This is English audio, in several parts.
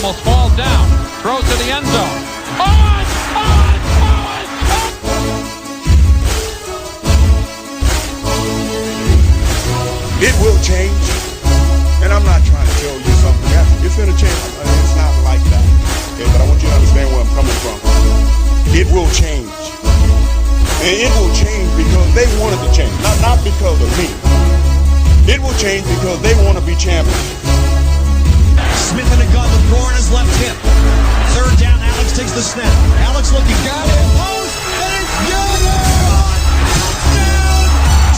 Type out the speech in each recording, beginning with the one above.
almost falls down. Throws to the end zone. Owen! Owen! Owen! It will change, and I'm not trying to tell you something. It's going to change. It's not like that, okay? But I want you to understand where I'm coming from. It will change, and it will change because they wanted to change, not because of me. It will change because they want to be champions. Smith in the gun, the throw on his left hip. Third down, Alex takes the snap. Alex looking, got it, post, and it's good!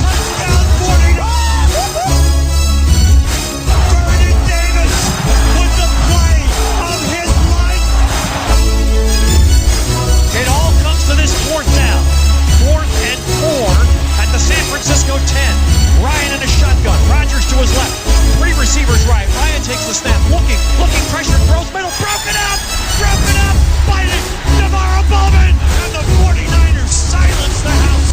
Touchdown, 49! Vernon Davis with the play of his life. It all comes to this fourth down. 4th and 4 at the San Francisco 10. Ryan in a shotgun. Rodgers to his left. 3 receivers right. Ryan takes the snap. Looking, pressure, throws middle. Broken up by Navarro Bowman. And the 49ers silence the house.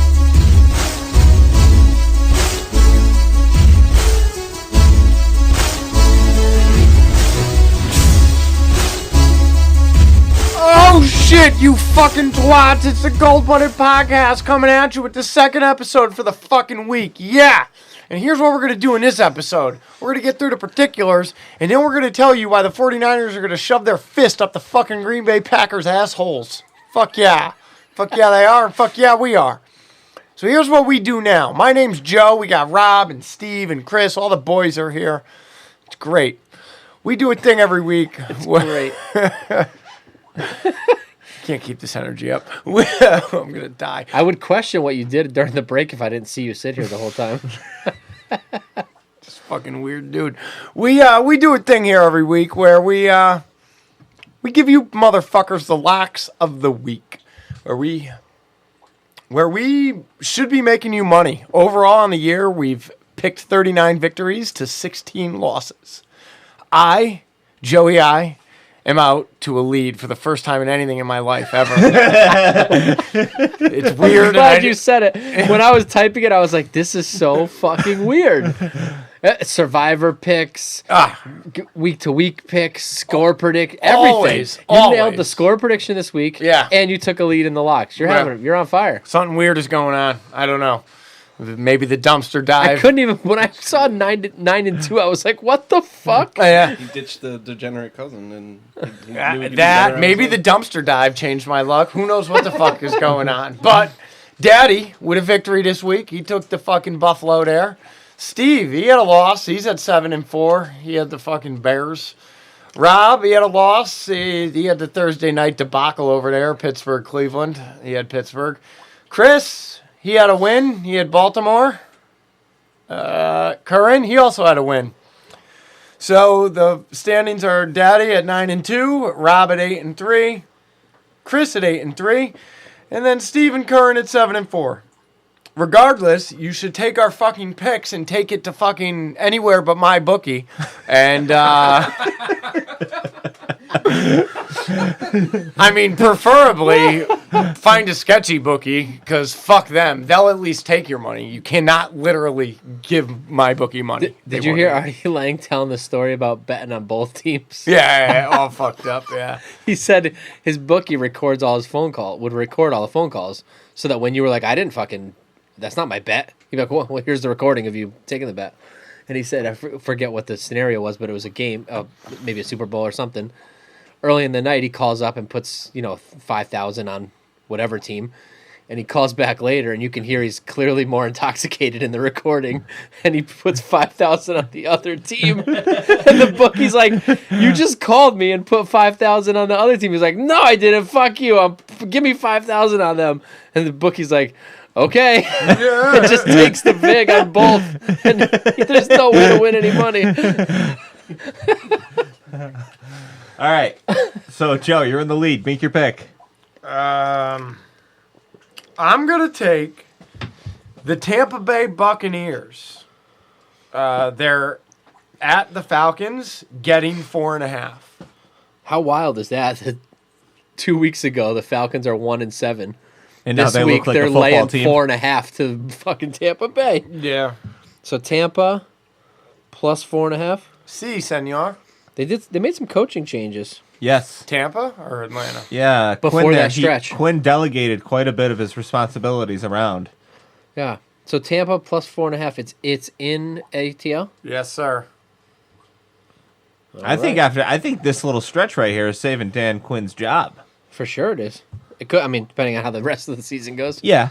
Oh shit, you fucking twats. It's the Gold Blooded Podcast coming at you with the second episode for the fucking week. Yeah. And here's what we're going to do in this episode. We're going to get through the particulars, and then we're going to tell you why the 49ers are going to shove their fist up the fucking Green Bay Packers' assholes. Fuck yeah. Fuck yeah they are, and fuck yeah we are. So here's what we do now. My name's Joe. We got Rob and Steve and Chris. All the boys are here. It's great. We do a thing every week. It's great. Can't keep this energy up. I'm going to die. I would question what you did during the break if I didn't see you sit here the whole time. Just fucking weird, dude. We do a thing here every week where we give you motherfuckers the locks of the week, where we should be making you money. Overall on the year, we've picked 39 victories to 16 losses. Joey am out to a lead for the first time in anything in my life ever. It's weird. I'm glad you said it. When I was typing it, I was like, this is so fucking weird. Survivor picks, week-to-week picks, score predict, everything. You nailed the score prediction this week, and you took a lead in the locks. You're on fire. Something weird is going on. I don't know. Maybe the dumpster dive. I couldn't even, when I saw 9-2, I was like, what the fuck? Yeah. He ditched the degenerate cousin and maybe the dumpster dive changed my luck. Who knows what the fuck is going on? But Daddy with a victory this week. He took the fucking Buffalo there. Steve, he had a loss. He's at 7-4. He had the fucking Bears. Rob, he had a loss. He had the Thursday night debacle over there, Pittsburgh, Cleveland. He had Pittsburgh. Chris, he had a win. He had Baltimore. Curran, he also had a win. So the standings are Daddy at 9-2, Rob at 8-3, Chris at 8-3, and then Steve and Curran at 7-4. Regardless, you should take our fucking picks and take it to fucking anywhere but my bookie. And I mean, preferably find a sketchy bookie, because fuck them. They'll at least take your money. You cannot literally give my bookie money. Did you hear Artie Lang telling the story about betting on both teams? Yeah, all fucked up, yeah. He said his bookie would record all the phone calls, so that when you were like, that's not my bet. He'd be like, well, here's the recording of you taking the bet. And he said, I forget what the scenario was, but it was a game, maybe a Super Bowl or something. Early in the night, he calls up and puts, $5,000 on whatever team. And he calls back later, and you can hear he's clearly more intoxicated in the recording. And he puts $5,000 on the other team. And the bookie's like, you just called me and put $5,000 on the other team. He's like, no, I didn't. Fuck you. Give me $5,000 on them. And the bookie's like, okay. It just takes the vig on both. And there's no way to win any money. All right. So, Joe, you're in the lead. Make your pick. I'm going to take the Tampa Bay Buccaneers. They're at the Falcons, getting 4.5. How wild is that? 2 weeks ago, the Falcons are 1-7. And now this they week, look like they're a football laying team. 4.5 to fucking Tampa Bay. Yeah. So Tampa plus 4.5. Si, senor. They made some coaching changes. Yes. Tampa or Atlanta? Yeah. Before Quinn, that stretch. Quinn delegated quite a bit of his responsibilities around. Yeah. So Tampa plus 4.5. It's in ATL. Yes, sir. I think this little stretch right here is saving Dan Quinn's job. For sure it is. It could. I mean, depending on how the rest of the season goes. Yeah.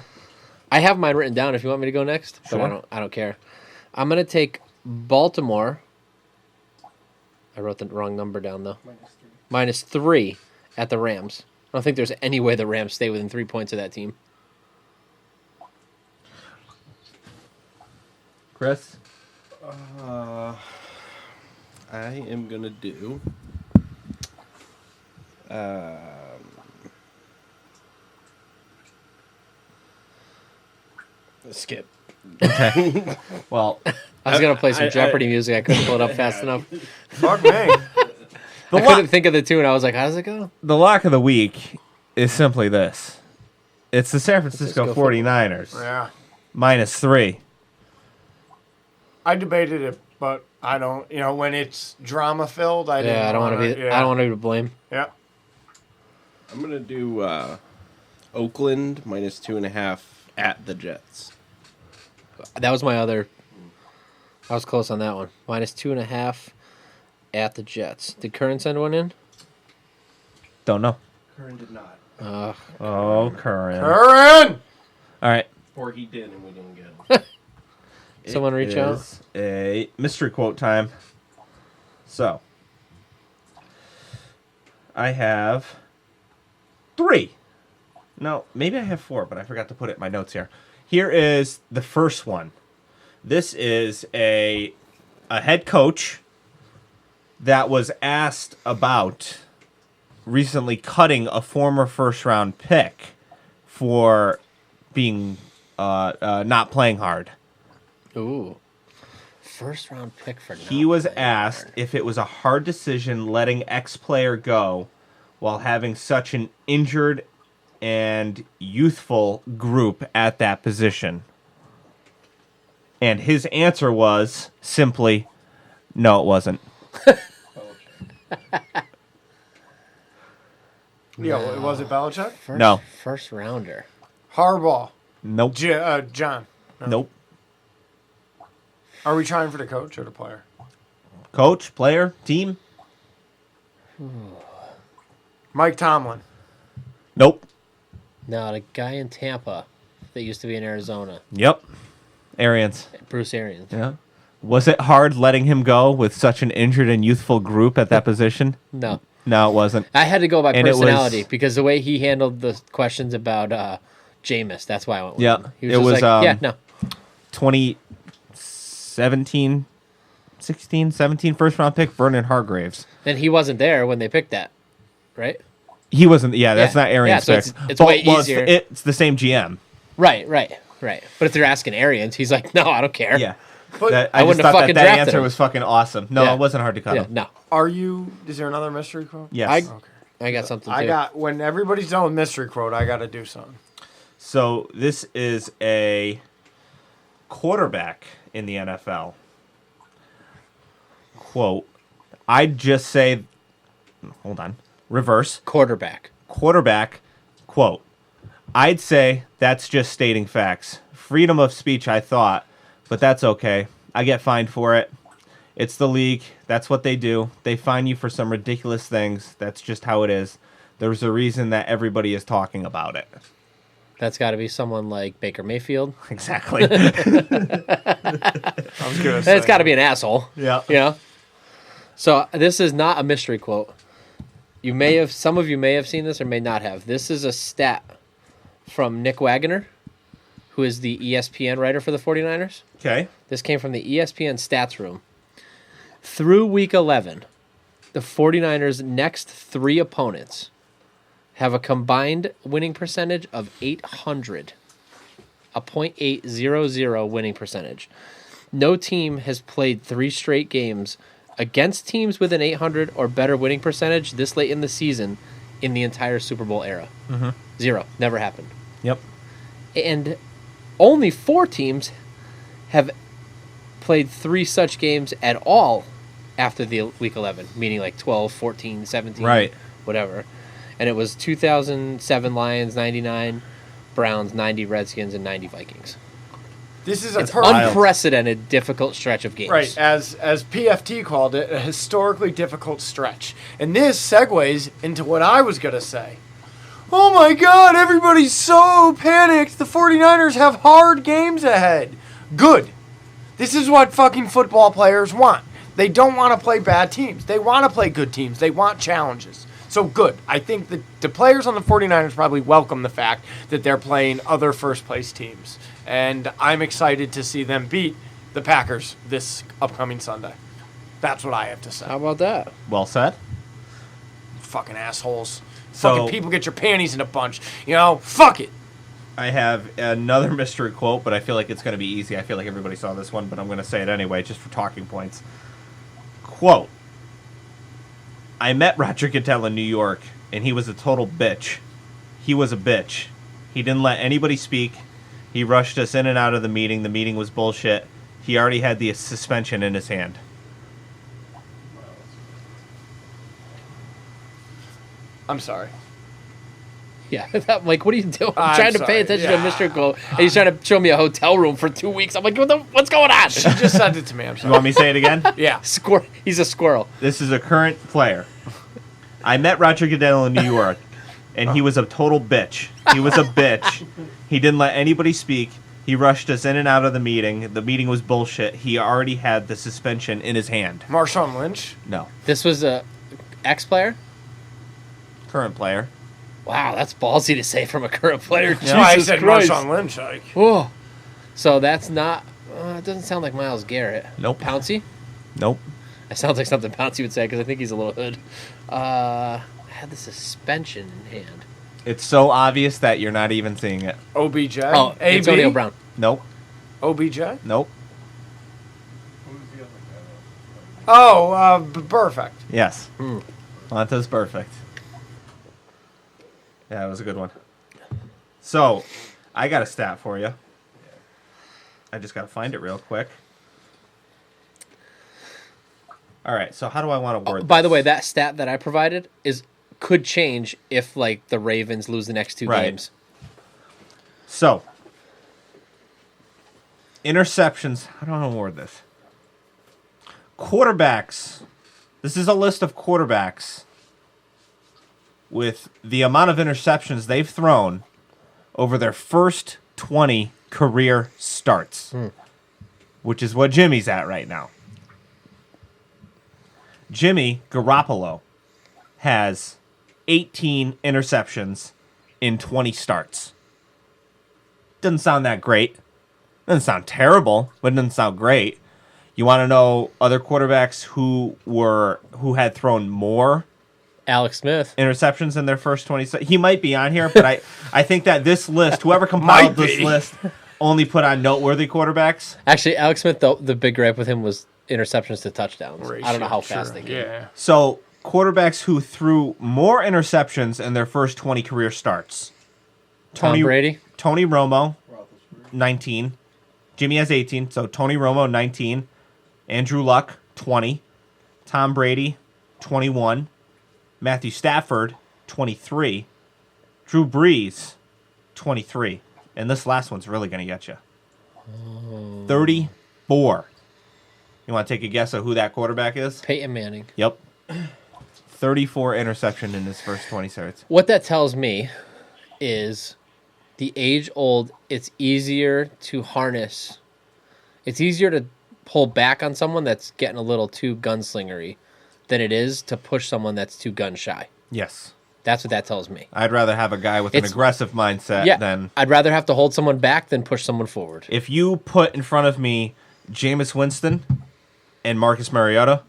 I have mine written down if you want me to go next. But Sure. I don't care. I'm gonna take Baltimore. I wrote the wrong number down though. -3 at the Rams. I don't think there's any way the Rams stay within 3 points of that team. Chris? I am gonna do. Skip. Okay. Well, I was gonna play some Jeopardy music. I couldn't pull it up fast enough. Fuck me. I couldn't think of the tune. I was like, how does it go? the lock of the week is simply this. It's the San Francisco Francisco 49ers. Yeah. -3. I debated it, but I don't. You know, when it's drama filled, I Yeah, I don't want to be. I don't want to be to blame. Yeah. I'm gonna do Oakland -2.5 at the Jets. That was my other. I was close on that one. -2.5 at the Jets. Did Curran send one in? Don't know. Curran did not. Oh, Curran. Curran! All right. Or he did, and we didn't get him. Someone reach It out. is a mystery quote time. So, I have 3. No, maybe I have 4, but I forgot to put it in my notes here. Here is the first one. This is a head coach that was asked about recently cutting a former first-round pick for being not playing hard. Ooh. First round pick for He was asked if it was a hard decision letting X player go while having such an injured and youthful group at that position. And his answer was simply, no, it wasn't. Yeah, was it Belichick? No. First rounder. Harbaugh. Nope. John. Nope. Are we trying for the coach or the player? Coach, player, team? Mike Tomlin. Nope. No, the guy in Tampa that used to be in Arizona. Yep. Arians. Bruce Arians. Yeah. Was it hard letting him go with such an injured and youthful group at that position? No. No, it wasn't. I had to go by And it was- personality because the way he handled the questions about Jameis, that's why I went with Yeah, him. He was it just was, like, yeah, no. 2017, 17 first round pick, Vernon Hargraves. And he wasn't there when they picked that, right? He wasn't. Yeah, that's Yeah. not Arians' Yeah, so pick. it's way Well, easier. It's the same GM. Right. But if they're asking Arians, he's like, no, I don't care. Yeah. But I I just wouldn't have thought fucking that drafted answer him. was fucking awesome. No, Yeah. it wasn't hard to cut Yeah, him. no. is there another mystery quote? Yes. I got something too. I got, when everybody's done with mystery quote, I got to do something. So this is a quarterback in the NFL. Quote, I'd just say, hold on, reverse. quarterback. Quarterback, quote, I'd say that's just stating facts. Freedom of speech, I thought, but that's okay. I get fined for it. It's the league. That's what they do. They fine you for some ridiculous things. That's just how it is. There's a reason that everybody is talking about it. That's got to be someone like Baker Mayfield. Exactly. I was gonna say. It's got to be an asshole. Yeah. You know? So this is not a mystery quote. Some of you may have seen this or may not have. This is a stat from Nick Wagoner, who is the ESPN writer for the 49ers. Okay. This came from the ESPN stats room. Through week 11, the 49ers' next 3 opponents have a combined winning percentage of 800, a .800 winning percentage. No team has played 3 straight games against teams with an 800 or better winning percentage this late in the season in the entire Super Bowl era. 0. Never happened. Yep. And only 4 teams have played 3 such games at all after the week 11, meaning like 12, 14, 17, Right. whatever. And it was 2007 Lions, 99 Browns, 90 Redskins, and 90 Vikings. This is a It's perfect unprecedented, difficult stretch of games. right, as PFT called it, a historically difficult stretch. And this segues into what I was going to say. Oh my God, everybody's so panicked. The 49ers have hard games ahead. Good. This is what fucking football players want. They don't want to play bad teams. They want to play good teams. They want challenges. So good. I think that the players on the 49ers probably welcome the fact that they're playing other first-place teams. And I'm excited to see them beat the Packers this upcoming Sunday. That's what I have to say. How about that? Well said. Fucking assholes. So- Fucking people get your panties in a bunch. You know, fuck it. I have another mystery quote, but I feel like it's going to be easy. I feel like everybody saw this one, but I'm going to say it anyway, just for talking points. Quote, I met Roger Goodell in New York, and he was a total bitch. He was a bitch. He didn't let anybody speak. He rushed us in and out of the meeting. The meeting was bullshit. He already had the suspension in his hand. I'm sorry. Yeah, like, what are you doing? I'm I'm trying to sorry, pay attention yeah. to Mr. Cole, and he's trying to show me a hotel room for 2 weeks. I'm like, what's going on? She just sent it to me. I'm You sorry. want me to say it again? Yeah. He's a squirrel. This is a current player. I met Roger Goodell in New York, and he was a total bitch. He was a bitch. He didn't let anybody speak. He rushed us in and out of the meeting. The meeting was bullshit. He already had the suspension in his hand. Marshawn Lynch. No. This was a ex-player? Current player. Wow, that's ballsy to say from a current player. That's why I Jesus said Christ. Marshawn Lynch. Like, Whoa. So that's not... it doesn't sound like Myles Garrett. Nope. Pouncey? Nope. That sounds like something Pouncey would say, because I think he's a little hood. Had the suspension in hand. It's so obvious that you're not even seeing it. OBJ. Oh, AB? Antonio Brown. Nope. OBJ. Nope. Oh, perfect. Yes. Monta's perfect. Yeah, it was a good one. So, I got a stat for you. I just got to find it real quick. All right, so how do I want to word By the this? way, that stat that I provided could change if, like, the Ravens lose the next two Right. games. So, interceptions. How do I want to word this? Quarterbacks. This is a list of quarterbacks with the amount of interceptions they've thrown over their first 20 career starts, which is what Jimmy's at right now. Jimmy Garoppolo has 18 interceptions in 20 starts. Doesn't sound that great. Doesn't sound terrible, but it doesn't sound great. You want to know other quarterbacks who had thrown more Alex Smith. interceptions in their first 20 starts? He might be on here, but I think that this list, whoever compiled Might this be. list, only put on noteworthy quarterbacks. Actually, Alex Smith, the big gripe with him was interceptions to touchdowns. I don't know how fast they came. Yeah. So, quarterbacks who threw more interceptions in their first 20 career starts. Tom Brady. Tony Romo, 19. Jimmy has 18, so Tony Romo, 19. Andrew Luck, 20. Tom Brady, 21. Matthew Stafford, 23. Drew Brees, 23. And this last one's really going to get you. 34. You want to take a guess at who that quarterback is? Peyton Manning. Yep. 34 interception in his first 20 starts. What that tells me is the age-old, it's easier to harness. It's easier to pull back on someone that's getting a little too gunslingery than it is to push someone that's too gun-shy. Yes. That's what that tells me. I'd rather have a guy with an It's- aggressive mindset Yeah, than... I'd rather have to hold someone back than push someone forward. If you put in front of me Jameis Winston and Marcus Mariota,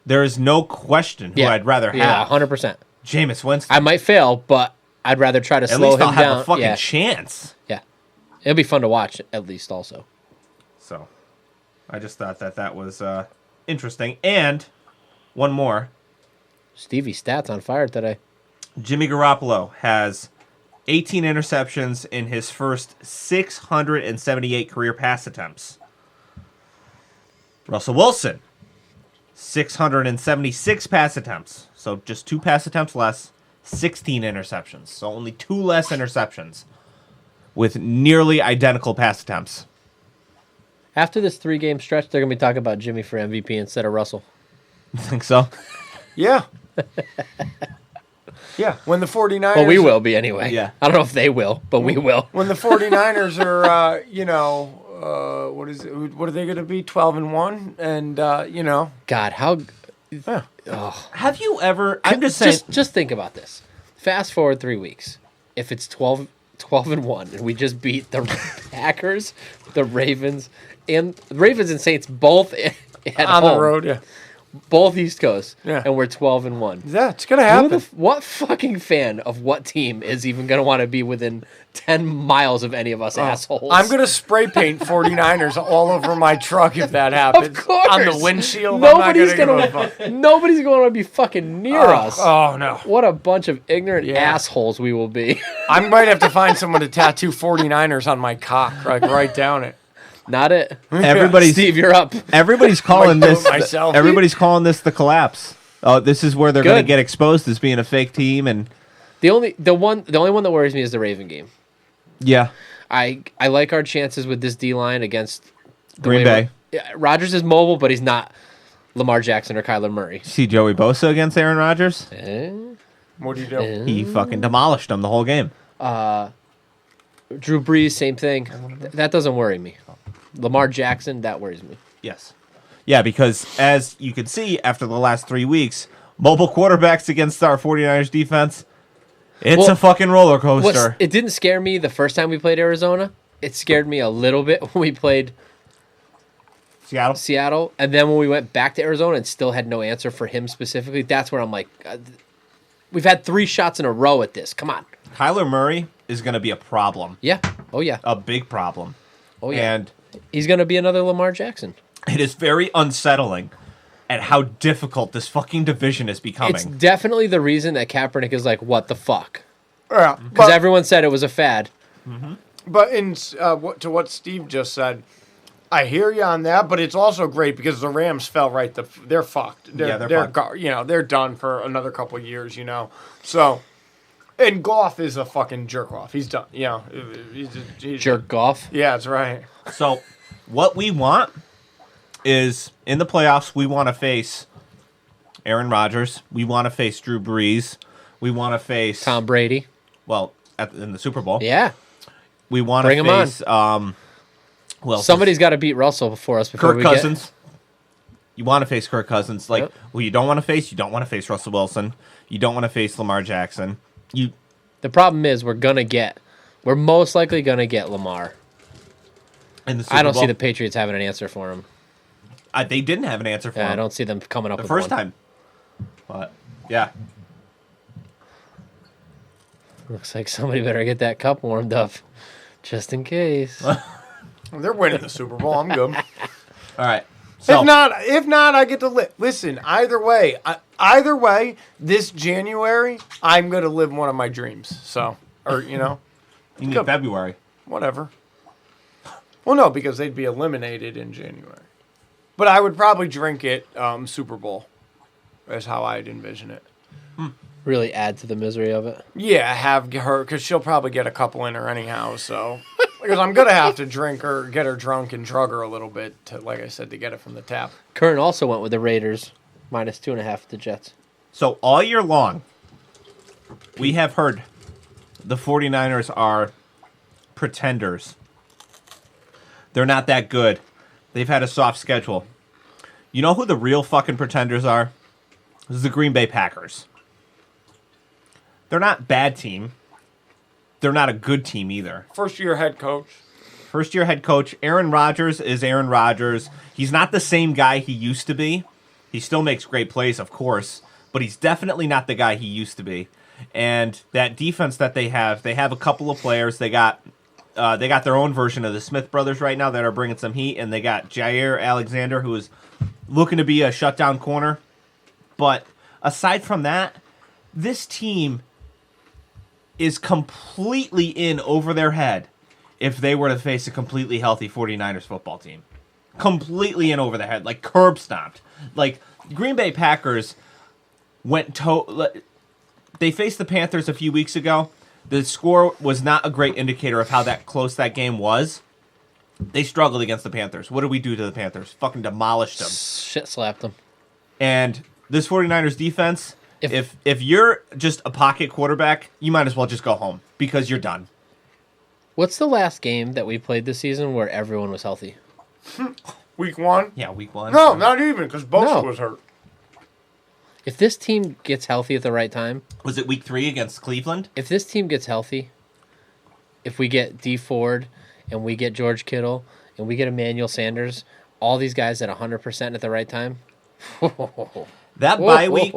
there is no question who I'd rather have. Yeah, 100%. Jameis Winston. I might fail, but I'd rather try to At slow least him I'll have down. a fucking yeah, chance. yeah. It'll be fun to watch, at least, also. So, I just thought that was interesting. And one more. Stevie's stats on fire today. Jimmy Garoppolo has 18 interceptions in his first 678 career pass attempts. Russell Wilson, 676 pass attempts. So just 2 pass attempts less, 16 interceptions. So only 2 less interceptions with nearly identical pass attempts. After this 3-game stretch, they're going to be talking about Jimmy for MVP instead of Russell. Think so? Yeah. Yeah. When the 49ers... Well, we will be anyway. Yeah. I don't know if they will, but we will. When the 49ers are, what are they going to be? 12-1? And, God, how... Have you ever... I'm just saying... Just think about this. Fast forward 3 weeks. If it's 12-1 and we just beat the Packers, the Ravens, and Saints both at on home, the road, yeah. both East Coast, Yeah. and we're 12-1. Yeah, it's going to happen. What fucking fan of what team is even going to want to be within 10 miles of any of us assholes? I'm going to spray paint 49ers all over my truck if that happens. Of course. On the windshield. Nobody's going to be fucking near us. Oh, no. What a bunch of ignorant Yeah. assholes we will be. I might have to find someone to tattoo 49ers on my cock, like right down it. Not it. Everybody's You're up. Everybody's calling Might do this. it myself. Everybody's calling this the collapse. Oh, this is where they're going to Good. get exposed as being a fake team, and The only one that worries me is the Raven game. yeah, I like our chances with this D line against the Green way Bay. Rodgers is mobile, but he's not Lamar Jackson or Kyler Murray. See Joey Bosa against Aaron Rodgers. What do you do? He fucking demolished them the whole game. Drew Brees, same thing. That doesn't worry me. Lamar Jackson, that worries me. Yes. Yeah, because as you can see after the last 3 weeks, mobile quarterbacks against our 49ers defense, it's a fucking roller coaster. It didn't scare me the first time we played Arizona. It scared me a little bit when we played Seattle. And then when we went back to Arizona and still had no answer for him specifically, that's where I'm like, we've had 3 shots in a row at this. Come on. Kyler Murray is going to be a problem. Yeah. Oh, yeah. A big problem. Oh, yeah. And he's going to be another Lamar Jackson. it is very unsettling at how difficult this fucking division is becoming. It's definitely the reason that Kaepernick is like, what the fuck? Yeah, Because everyone said it was a fad. But to what Steve just said, I hear you on that, but it's also great because the Rams fell right. They're fucked. They're fucked. They're done for another couple of years. So, and Goff is a fucking jerk off. He's done. He's Jerk off. Yeah, that's right. So, what we want is in the playoffs, we want to face Aaron Rodgers. We want to face Drew Brees. We want to face Tom Brady. Well, in the Super Bowl. Yeah. We want to Bring him face. Somebody's got to beat Russell before us. Before Kirk we Cousins. You want to face Kirk Cousins. Yep. Well, you don't want to face Russell Wilson. You don't want to face Lamar Jackson. The problem is we're most likely going to get Lamar. In the Super I don't Bowl. see the Patriots having an answer for him. They didn't have an answer for him. I don't see them coming up the with first one. time. But, yeah. Looks like somebody better get that cup warmed up, just in case. They're winning the Super Bowl. I'm good. All right. So, If not, I get to live. Listen, either way, this January, I'm gonna live one of my dreams. So, you need February. whatever. Well, no, because they'd be eliminated in January. But I would probably drink it Super Bowl. That's how I'd envision it. Really add to the misery of it. Yeah, have her, because she'll probably get a couple in her anyhow, so. Because I'm going to have to drink her, get her drunk and drug her a little bit, like I said, to get it from the tap. Curran also went with the Raiders, minus 2.5 at the Jets. So, all year long, we have heard the 49ers are pretenders. They're not that good. They've had a soft schedule. You know who the real fucking pretenders are? This is the Green Bay Packers. They're not a bad team. They're not a good team either. First-year head coach. First-year head coach. Aaron Rodgers is Aaron Rodgers. He's not the same guy he used to be. He still makes great plays, of course, but he's definitely not the guy he used to be. And that defense that they have a couple of players. They got their own version of the Smith brothers right now that are bringing some heat, and they got Jair Alexander, who is looking to be a shutdown corner. But aside from that, this team is completely in over their head if they were to face a completely healthy 49ers football team. Completely in over their head, like curb stomped. Like Green Bay Packers they faced the Panthers a few weeks ago. The score was not a great indicator of how that close that game was. They struggled against the Panthers. What did we do to the Panthers? Fucking demolished them. Shit slapped them. And this 49ers defense, if you're just a pocket quarterback, you might as well just go home because you're done. What's the last game that we played this season where everyone was healthy? Week 1? Yeah, week 1. No, not even, because Bosa No. was hurt. If this team gets healthy at the right time, Was it week 3 against Cleveland? if this team gets healthy, if we get D Ford and we get George Kittle and we get Emmanuel Sanders, all these guys at 100% at the right time, That bye week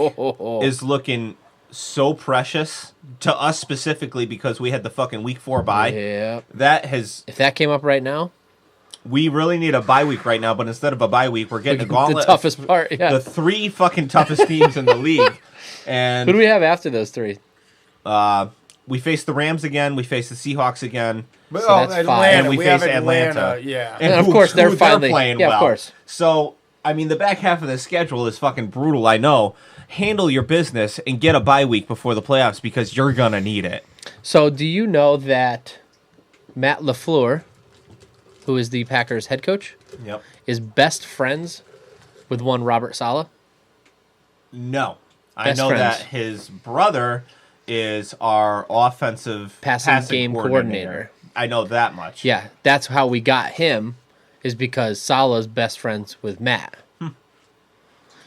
is looking so precious to us specifically because we had the fucking week 4 bye. yeah. If If that came up right now, we really need a bye week right now, but instead of a bye week, we're getting a gauntlet. the toughest part, yeah. The 3 fucking toughest teams in the league. And Who do we have after those 3? we face the Rams again, we face the Seahawks again, But, So that's Atlanta. five. and we face have Atlanta. Yeah. And of course, they're finally- playing yeah, of well. course. So, I mean, the back half of the schedule is fucking brutal, I know. Handle your business and get a bye week before the playoffs because you're going to need it. So do you know that Matt LaFleur, who is the Packers head coach, Yep. is best friends with one Robert Saleh? No. I Best know friends. that his brother is our offensive Passing game coordinator. I know that much. Yeah, that's how we got him, is because Saleh's best friends with Matt.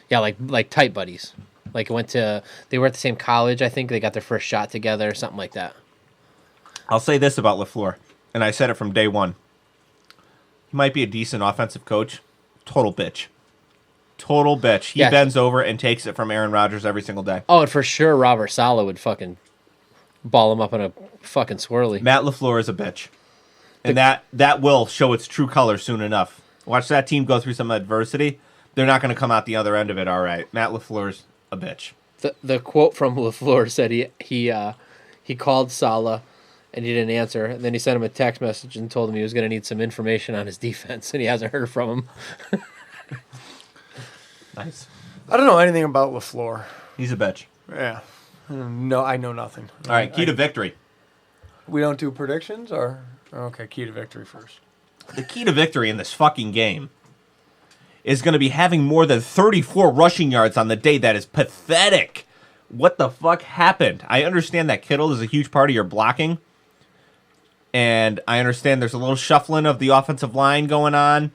Yeah, like tight buddies. Like they were at the same college, I think. They got their first shot together, something like that. I'll say this about LaFleur, and I said it from day one. He might be a decent offensive coach. Total bitch. Total bitch. He Yeah. bends over and takes it from Aaron Rodgers every single day. Oh, and for sure Robert Saleh would fucking ball him up in a fucking swirly. Matt LaFleur is a bitch. And that will show its true color soon enough. Watch that team go through some adversity. They're not going to come out the other end of it all right. Matt LaFleur's a bitch. The quote from LaFleur said he called Saleh and he didn't answer, and then he sent him a text message and told him he was going to need some information on his defense, and he hasn't heard from him. Nice. I don't know anything about LaFleur. He's a bitch. Yeah. No, I know nothing. All right, key to victory. We don't do predictions, or okay, key to victory first. The key to victory in this fucking game is going to be having more than 34 rushing yards on the day. That is pathetic. What the fuck happened? I understand that Kittle is a huge part of your blocking, and I understand there's a little shuffling of the offensive line going on.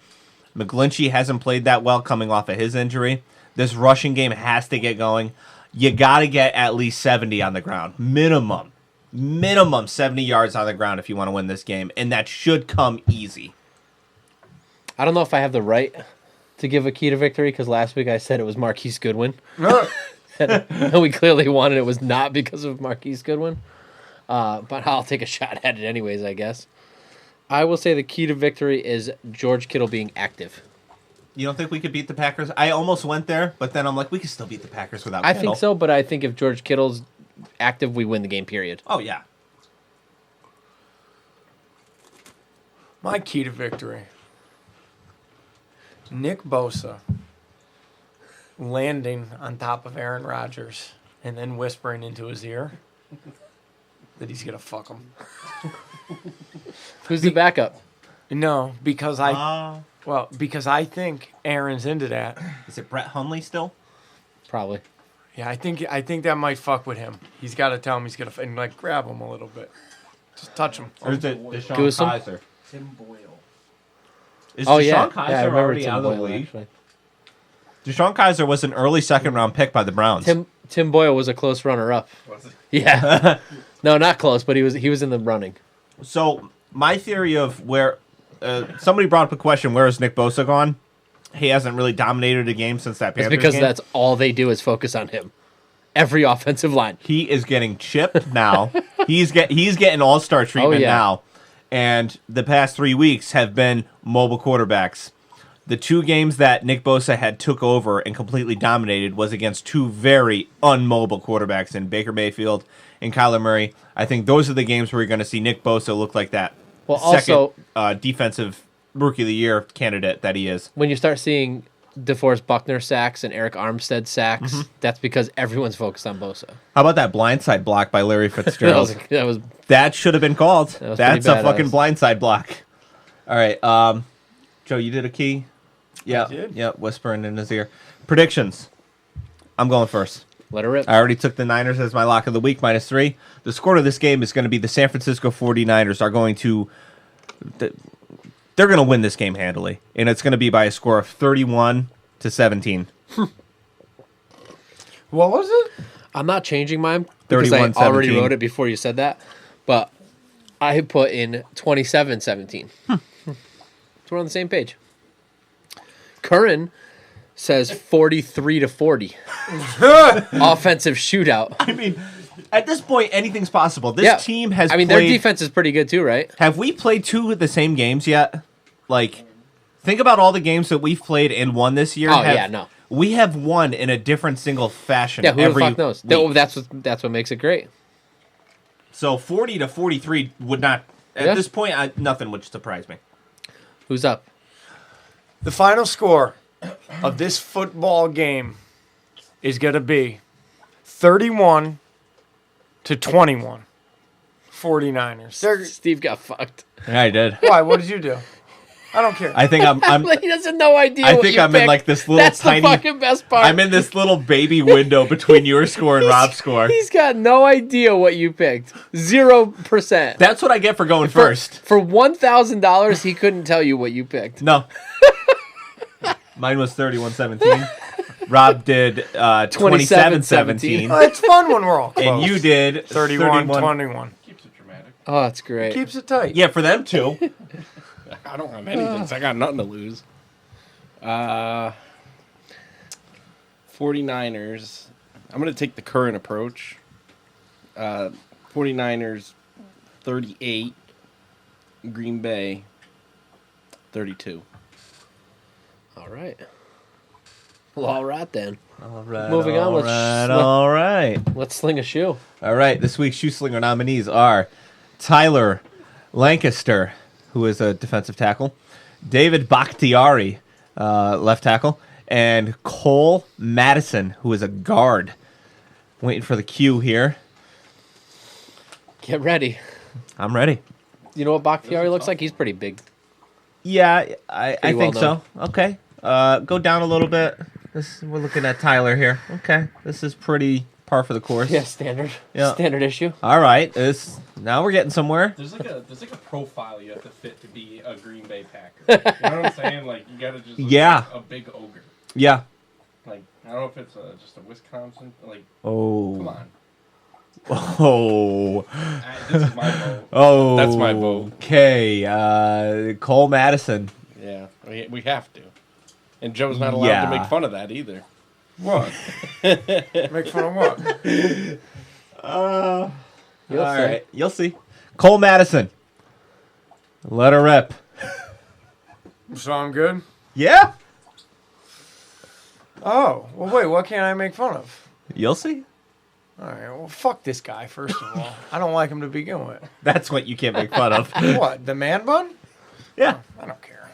McGlinchey hasn't played that well coming off of his injury. This rushing game has to get going. You got to get at least 70 on the ground. Minimum 70 yards on the ground if you want to win this game, and that should come easy. I don't know if I have the right to give a key to victory, because last week I said it was Marquise Goodwin. And we clearly won, and it was not because of Marquise Goodwin. But I'll take a shot at it anyways, I guess. I will say the key to victory is George Kittle being active. You don't think we could beat the Packers? I almost went there, but then I'm like, we could still beat the Packers without I Kittle. think so, but I think if George Kittle's active, we win the game, period. Oh, yeah. My key to victory. Nick Bosa landing on top of Aaron Rodgers and then whispering into his ear that he's going to fuck him. Who's the backup? No, because because I think Aaron's into that. Is it Brett Hundley still? Probably. Yeah, I think that might fuck with him. He's got to tell him he's going to and like grab him a little bit. Just touch him. Or is it Deshaun Goose him? Kaiser? Tim Boyle. Is Oh, Deshaun yeah. Kaiser Yeah, I remember already Tim out of the Boyle, league? actually. Deshaun Kaiser was an early second-round pick by the Browns. Tim Boyle was a close runner-up. Was it? Yeah. No, not close, but he was in the running. So my theory of where somebody brought up a question, where is Nick Bosa gone? He hasn't really dominated a game since that It's Panthers because game. that's all they do is focus on him. Every offensive line. He is getting chipped now. he's getting all-star treatment yeah. now. And the past 3 weeks have been mobile quarterbacks. The 2 games that Nick Bosa had took over and completely dominated was against 2 very unmobile quarterbacks in Baker Mayfield and Kyler Murray. I think those are the games where you're going to see Nick Bosa look like that Well, second also, defensive rookie of the year candidate that he is. when you start seeing DeForest Buckner sacks and Eric Armstead sacks, that's because everyone's focused on Bosa. How about that blindside block by Larry Fitzgerald? that was That should have been called. was That's pretty a fucking badass. blindside block. All right, Joe, you did a key. Yeah, yeah, whispering in his ear. Predictions. I'm going first. let her rip. I already took the Niners as my lock of the week, -3. The score of this game is going to be the San Francisco 49ers are going to... They're going to win this game handily, and it's going to be by a score of 31-17. What was it? I'm not changing mine because I already 31-17. wrote it before you said that, but I put in 27-17. So we're on the same page. Curran says 43-40. Offensive shootout. I mean, at this point, anything's possible. This team has I mean, played... their defense is pretty good too, right? Have we played 2 of the same games yet? Like, think about all the games that we've played and won this year. Oh, yeah, no. We have won in a different single fashion Yeah, who every the fuck knows? week. That's what makes it great. So 40-43 would not... At Yeah. this point, nothing would surprise me. Who's up? The final score of this football game is going to be 31-21. 49ers. Steve got fucked. Yeah, I did. Why? What did you do? I don't care. I think I'm He doesn't no idea. I what think you I'm in picked. like this little That's tiny... the fucking best part. I'm in this little baby window between your score and Rob's score. He's got no idea what you picked. 0%. That's what I get for going first. For $1,000, he couldn't tell you what you picked. No. Mine was 31-17. Rob did 27-17. Well, it's fun when we're all close. And you did 31-21. Keeps it dramatic. Oh, that's great. Keeps it tight. Yeah, for them too. I don't have anything, so I got nothing to lose. 49ers. I'm going to take the current approach. 49ers 38. Green Bay 32. All right. Well, all right then. All right. Moving on, All right. Let's sling a shoe. All right. This week's shoe slinger nominees are Tyler Lancaster, who is a defensive tackle, David Bakhtiari, left tackle, and Cole Madison, who is a guard. Waiting for the cue here. Get ready. I'm ready. You know what Bakhtiari looks like? He's pretty big. Yeah, I Pretty think well so. Okay. Go down a little bit. We're looking at Tyler here. Okay. This is pretty par for the course. Yeah, standard. Yeah. Standard issue. All right. Now we're getting somewhere. There's like a profile you have to fit to be a Green Bay Packer. You know what I'm saying? Like you got to just look Yeah. like a big ogre. Yeah. Like I don't know if it's just a Wisconsin. Like Oh. come on, Oh. this is my vote. Oh. That's my vote. Okay. Cole Madison. Yeah, we have to. And Joe's not allowed Yeah. to make fun of that either. What? Make fun of what? You'll All see. right. You'll see. Cole Madison. Let her rip. So I'm good? Yeah. Oh, well, wait, what can't I make fun of? You'll see. All right, well, fuck this guy, first of all. I don't like him to begin with. That's what you can't make fun of. What, the man bun? Yeah. I don't care.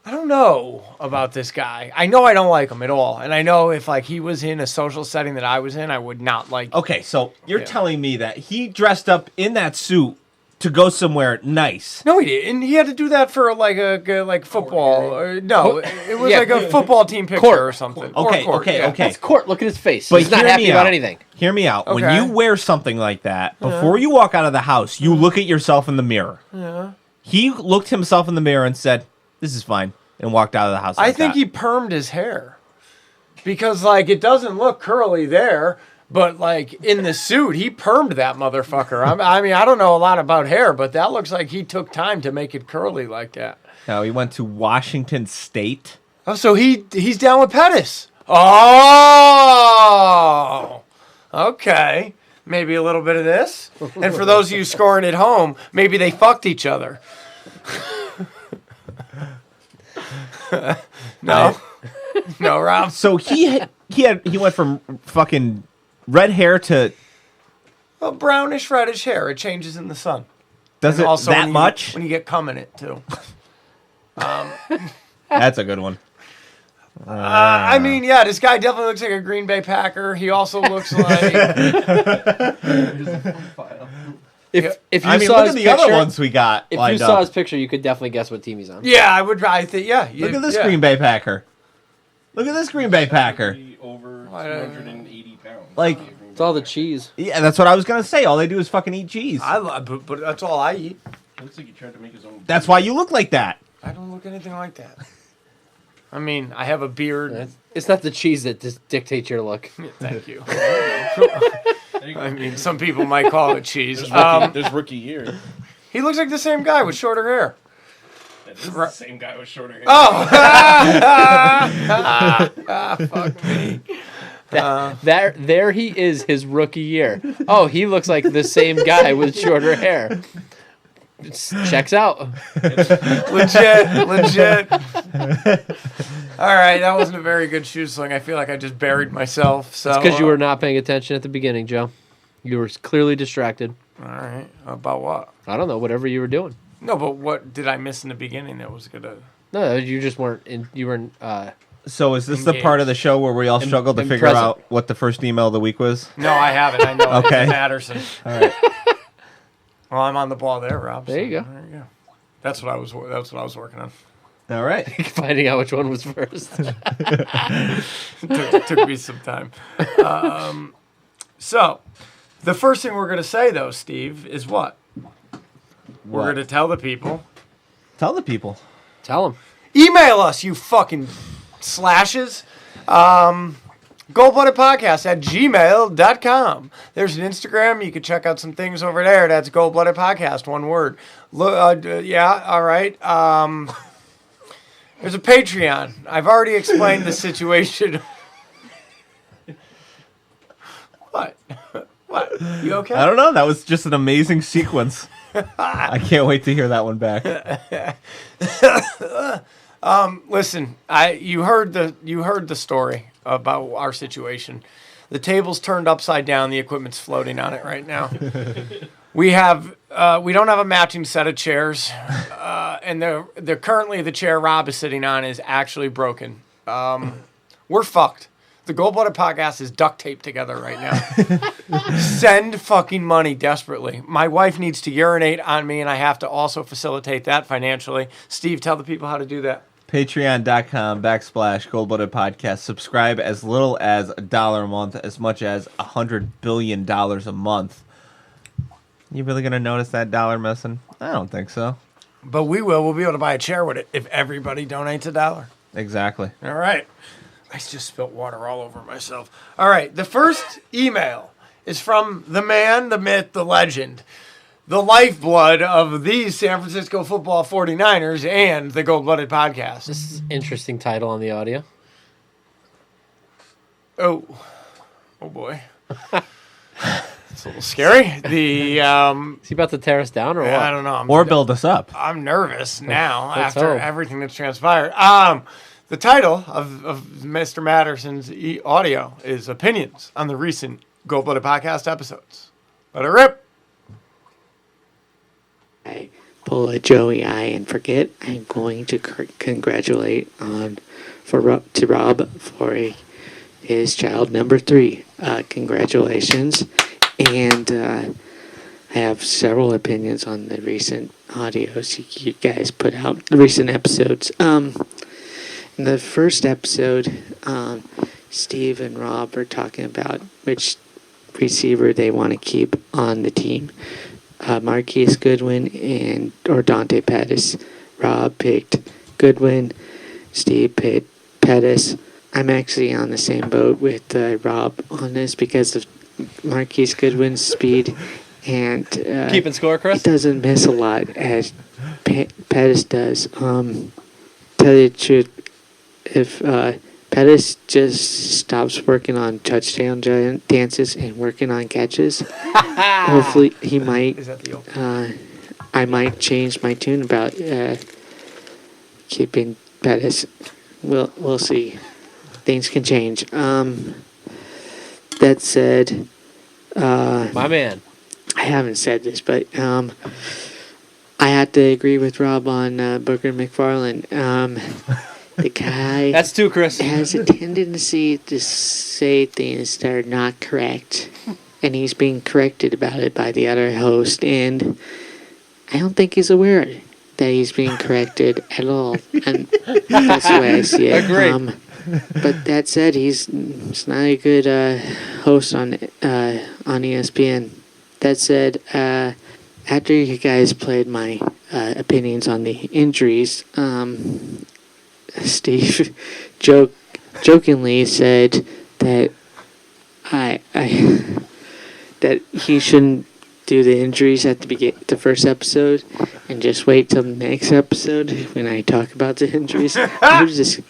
I don't know about this guy. I know I don't like him at all. And I know if like he was in a social setting that I was in, I would not like Okay, so you're Yeah. telling me that he dressed up in that suit to go somewhere nice. No, he didn't. He had to do that for like a football. No, it was Yeah. like a football team picture Court. or something. Or Okay, court, okay, yeah. okay. That's Court. Look at his face. But He's not hear happy me about out. anything. Hear me out. When Okay. you wear something like that, before you walk out of the house, you look at yourself in the mirror. Yeah. He looked himself in the mirror and said, "This is fine," and walked out of the house. I like think that. he permed his hair because like it doesn't look curly there, but like in the suit he permed that motherfucker. I mean I don't know a lot about hair, but that looks like he took time to make it curly like that. No, he went to Washington State. Oh, so he's down with Pettis. Oh, okay. Maybe a little bit of this. And for those of you scoring at home, maybe they fucked each other. No, no, Rob. So he went from fucking red hair to Well, brownish, reddish hair. It changes in the sun. does And it also that when you- much? when you get cum in it too. That's a good one. I mean, yeah, this guy definitely looks like a Green Bay Packer. He also looks like. If you I mean, saw look his at the picture, other ones we got if you lined saw up. his picture, you could definitely guess what team he's on. Yeah, I would. I think. Yeah. Look at this yeah. Green Bay Packer. Look at this Green Bay Packer. Over 280 pounds. Like, It's all the cheese. yeah, that's what I was gonna say. All they do is fucking eat cheese. But that's all I eat. Looks like he tried to make his own. That's why you look like that. I don't look anything like that. I mean, I have a beard. It's not the cheese that dictates your look. Thank you. There you go. I mean, some people might call it cheese. There's rookie year. He looks like the same guy with shorter hair. This is the same guy with shorter hair. Oh! Fuck me. There he is, his rookie year. Oh, he looks like the same guy with shorter hair. Checks out. Legit. All right, that wasn't a very good shoe sling. I feel like I just buried myself. So It's because you were not paying attention at the beginning, Joe. You were clearly distracted. All right, about what? I don't know, whatever you were doing. No, but what did I miss in the beginning that was gonna? No, you just weren't in. You weren't. So is this the part of the show where we all struggle to figure present. out what the first email of the week was? No, I haven't. I know. Okay. It's Patterson. All right. Well, I'm on the ball there, Rob. There you go. There you go. That's what I was working on. All right. Finding out which one was first. took me some time. So, the first thing we're going to say, though, Steve, is what? We're going to tell the people. Tell the people. Tell him. Email us, you fucking slashes. Goldbloodedpodcast@gmail.com. There's an Instagram. You can check out some things over there. That's Goldblooded Podcast, one word. Yeah, all right. There's a Patreon. I've already explained the situation. What? What? You okay? I don't know. That was just an amazing sequence. I can't wait to hear that one back. Listen, you heard the story about our situation. The table's turned upside down. The equipment's floating on it right now. We don't have a matching set of chairs, and they're currently the chair Rob is sitting on is actually broken. We're fucked. The Gold Blooded Podcast is duct taped together right now. Send fucking money desperately. My wife needs to urinate on me, and I have to also facilitate that financially. Steve, tell the people how to do that. Patreon.com/Gold-Blooded Podcast. Subscribe as little as $1 a month, as much as $100 billion a month. You really gonna notice that dollar missing? I don't think so. But we will. We'll be able to buy a chair with it if everybody donates $1. Exactly. All right. I just spilled water all over myself. All right. The first email is from the man, the myth, the legend, the lifeblood of the San Francisco Football 49ers and the Gold Blooded Podcast. This is an interesting title on the audio. Oh boy. It's a little scary. Is he about to tear us down or what? I don't know. Or build us up. I'm nervous now Let's after hope. everything that's transpired. The title of Mr. Matterson's audio is Opinions on the recent Gold Blooded Podcast episodes. Let it rip. I pull a Joey eye and forget. I'm going to congratulate Rob for his child number 3. Congratulations. And I have several opinions on the recent audios you guys put out, the recent episodes. In the first episode, Steve and Rob are talking about which receiver they want to keep on the team. Marquise Goodwin or Dante Pettis. Rob picked Goodwin. Steve picked Pettis. I'm actually on the same boat with Rob on this because of Marquise Goodwin's speed and Keeping score, Chris? he doesn't miss a lot as Pettis does. Tell you the truth, if Pettis just stops working on touchdown dances and working on catches, hopefully he might. Is that the old? I might change my tune about keeping Pettis. We'll see. Things can change. That said, My man. I haven't said this, but I I have to agree with Rob on Booker McFarland. The guy That's two, Chris. has a tendency to say things that are not correct, and he's being corrected about it by the other host, and I don't think he's aware that he's being corrected at all, and that's the way I see it. Agreed. But that said, he's not a good host on ESPN. That said, after you guys played my opinions on the injuries, Steve jokingly said that that he shouldn't do the injuries at the first episode and just wait till the next episode when I talk about the injuries. I was just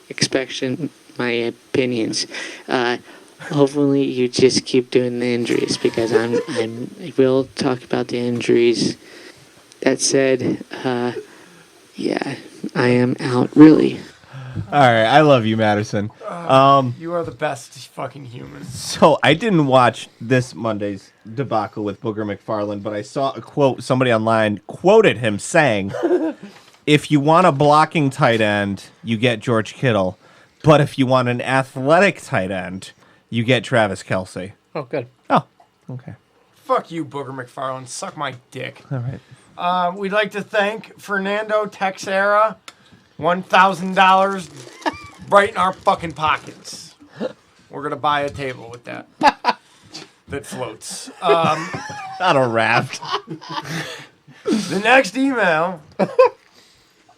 expecting my opinions. Hopefully you just keep doing the injuries because I will talk about the injuries. That said, yeah, I am out really. All right, I love you, Madison. You are the best fucking human. So I didn't watch this Monday's debacle with Booger McFarland, but I saw a quote. Somebody online quoted him saying, "If you want a blocking tight end, you get George Kittle, but if you want an athletic tight end, you get Travis Kelce." Oh, good. Oh, okay. Fuck you, Booger McFarland. Suck my dick. All right. We'd like to thank Fernando Texera. $1,000 right in our fucking pockets. We're going to buy a table with that. That floats. Not a raft. The next email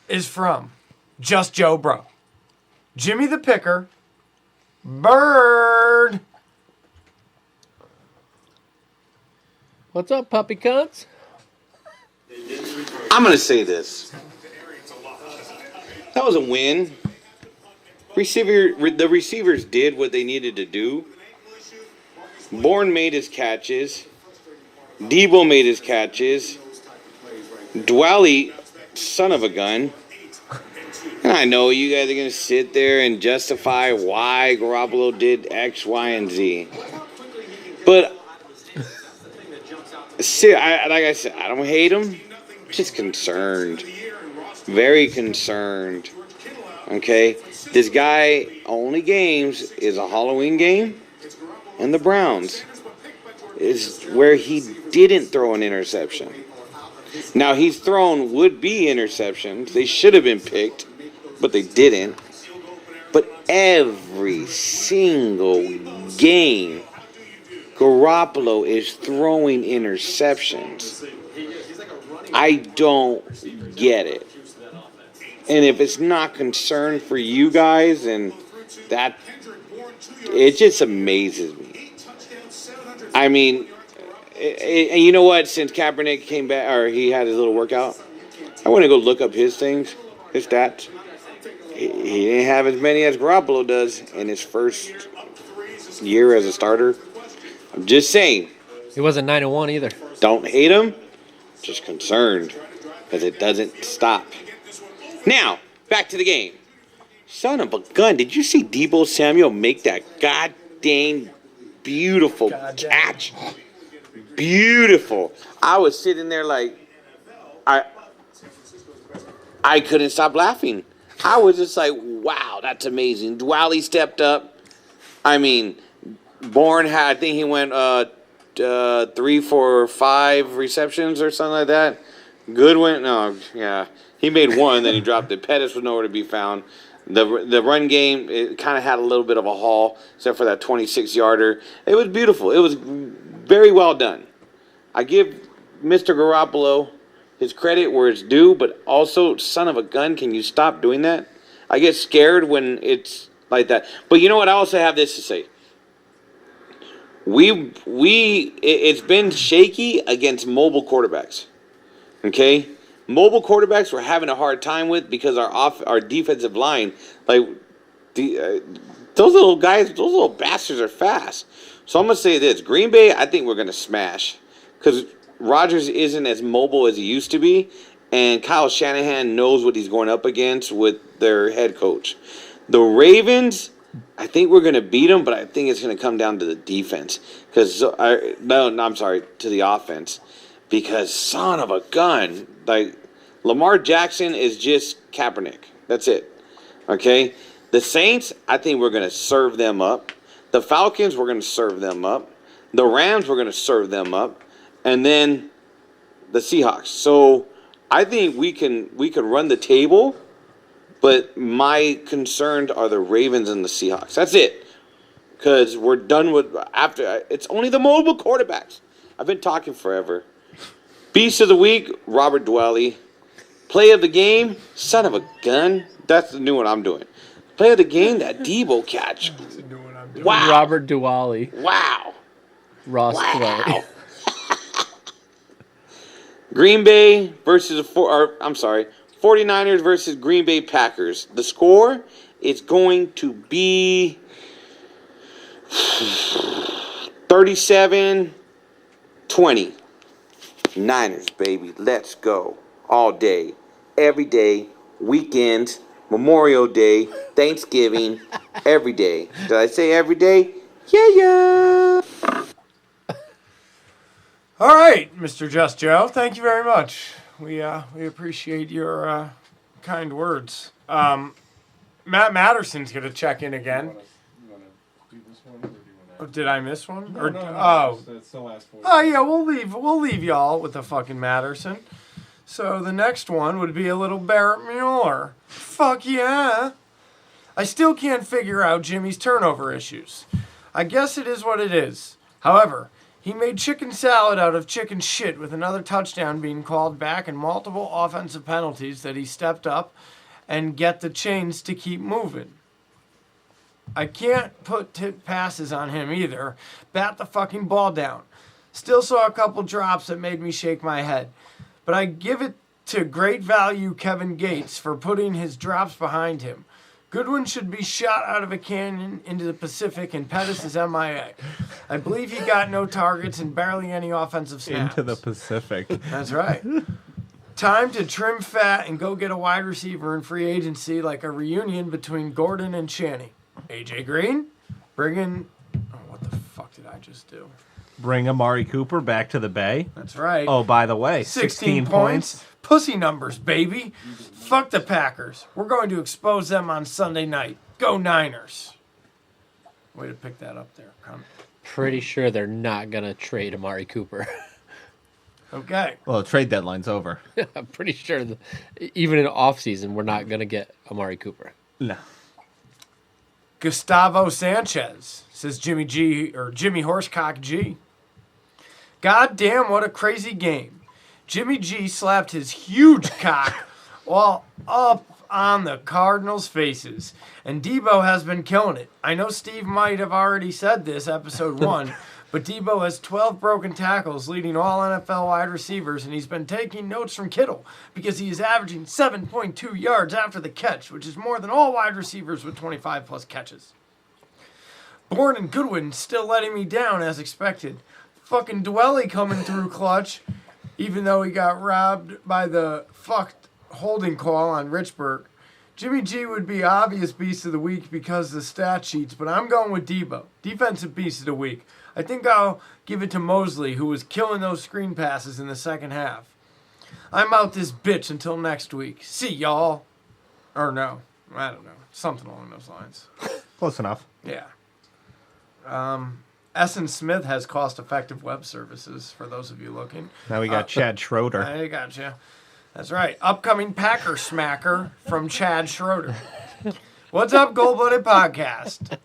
is from Just Joe Bro. Jimmy the Picker. Bird. What's up, puppy cunts? I'm going to say this. That was a win. The receivers did what they needed to do. Bourne made his catches. Debo made his catches. Dwally, son of a gun. And I know you guys are going to sit there and justify why Garoppolo did X, Y, and Z. But, like I said, I don't hate him. Just concerned. Very concerned. Okay? This guy only games is a Halloween game and the Browns is where he didn't throw an interception. Now he's thrown would-be interceptions. They should have been picked, but they didn't. But every single game, Garoppolo is throwing interceptions. I don't get it. And if it's not concern for you guys, and that, it just amazes me. I mean, and you know what? Since Kaepernick came back, or he had his little workout, I want to go look up his things, his stats. He didn't have as many as Garoppolo does in his first year as a starter. I'm just saying. He wasn't 9-1 either. Don't hate him. Just concerned because it doesn't stop. Now, back to the game. Son of a gun, did you see Deebo Samuel make that goddamn beautiful catch? Beautiful. I was sitting there like, I couldn't stop laughing. I was just like, wow, that's amazing. Dwally stepped up. I mean, Bourne had, I think he went 3 for 5 receptions or something like that. Goodwin, no, yeah. He made one, then he dropped it. Pettis was nowhere to be found. The run game, it kind of had a little bit of a haul, except for that 26-yarder. It was beautiful. It was very well done. I give Mr. Garoppolo his credit where it's due, but also, son of a gun, can you stop doing that? I get scared when it's like that. But you know what? I also have this to say. It's been shaky against mobile quarterbacks. Okay? Mobile quarterbacks we're having a hard time with because our defensive line, like those little guys, those little bastards are fast. So I'm gonna say this: Green Bay, I think we're gonna smash because Rodgers isn't as mobile as he used to be, and Kyle Shanahan knows what he's going up against with their head coach. The Ravens, I think we're gonna beat them, but I think it's gonna come down to the defense to the offense. because son of a gun, like Lamar Jackson is just Kaepernick. That's it. Okay? The Saints, I think we're going to serve them up. The Falcons, we're going to serve them up. The Rams, we're going to serve them up. And then the Seahawks. So I think we can run the table, but my concerns are the Ravens and the Seahawks. That's it. Because we're done with after. It's only the mobile quarterbacks. I've been talking forever. Beast of the week, Robert Dwelly. Play of the game, son of a gun. That's the new one I'm doing. Play of the game, that Debo catch. Wow. Robert Duwally. Wow. Ross Clay. Green Bay versus 49ers versus Green Bay Packers. The score is going to be 37-20. Niners, baby. Let's go. All day. Every day. Weekends. Memorial Day. Thanksgiving. Every day. Did I say every day? Yeah. All right, Mr. Just Joe. Thank you very much. We appreciate your kind words. Matt Matterson's going to check in again. You want to do this one, or do you want to? Did I miss one? No, Or, no, oh. That's the last one. Oh yeah, we'll leave y'all with the fucking Matterson. So the next one would be a little Barrett Mueller. Fuck yeah. I still can't figure out Jimmy's turnover issues. I guess it is what it is. However, he made chicken salad out of chicken shit with another touchdown being called back and multiple offensive penalties that he stepped up and get the chains to keep moving. I can't put tip passes on him either. Bat the fucking ball down. Still saw a couple drops that made me shake my head. But I give it to great value Kevin Gates for putting his drops behind him. Goodwin should be shot out of a cannon into the Pacific and Pettis is MIA. I believe he got no targets and barely any offensive snaps. Into the Pacific. That's right. Time to trim fat and go get a wide receiver in free agency like a reunion between Gordon and Channing. AJ Green, bring in... Oh, what the fuck did I just do? Bring Amari Cooper back to the Bay. That's right. Oh, by the way, 16 points. Pussy numbers, baby. Fuck the Packers. We're going to expose them on Sunday night. Go Niners. Way to pick that up there. Pretty sure they're not going to trade Amari Cooper. Okay. Well, the trade deadline's over. I'm pretty sure even in offseason, we're not going to get Amari Cooper. No. Gustavo Sanchez, says Jimmy G, or Jimmy Horsecock G. God damn, what a crazy game. Jimmy G slapped his huge cock while up on the Cardinals' faces. And Debo has been killing it. I know Steve might have already said this, episode 1, but Debo has 12 broken tackles, leading all NFL wide receivers, and he's been taking notes from Kittle because he is averaging 7.2 yards after the catch, which is more than all wide receivers with 25-plus catches. Bourne and Goodwin still letting me down as expected. Fucking Dwelly coming through clutch, even though he got robbed by the fucked holding call on Richburg. Jimmy G would be obvious beast of the week because of the stat sheets, but I'm going with Debo. Defensive beast of the week. I think I'll give it to Mosley, who was killing those screen passes in the second half. I'm out this bitch until next week. See y'all. Or no, I don't know. Something along those lines. Close enough. Yeah. Essen Smith has cost-effective web services, for those of you looking. Now we got Chad Schroeder. I got you. That's right. Upcoming Packer smacker from Chad Schroeder. What's up, Gold-Blooded Podcast?